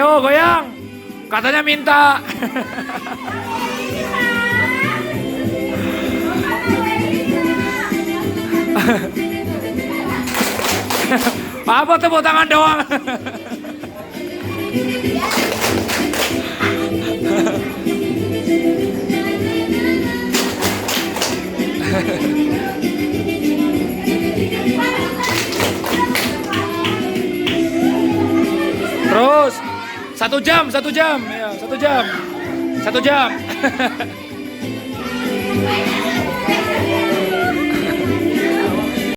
Ayo goyang. Katanya minta. Apa tepuk tangan doang. Terus 1 jam, ya 1 jam.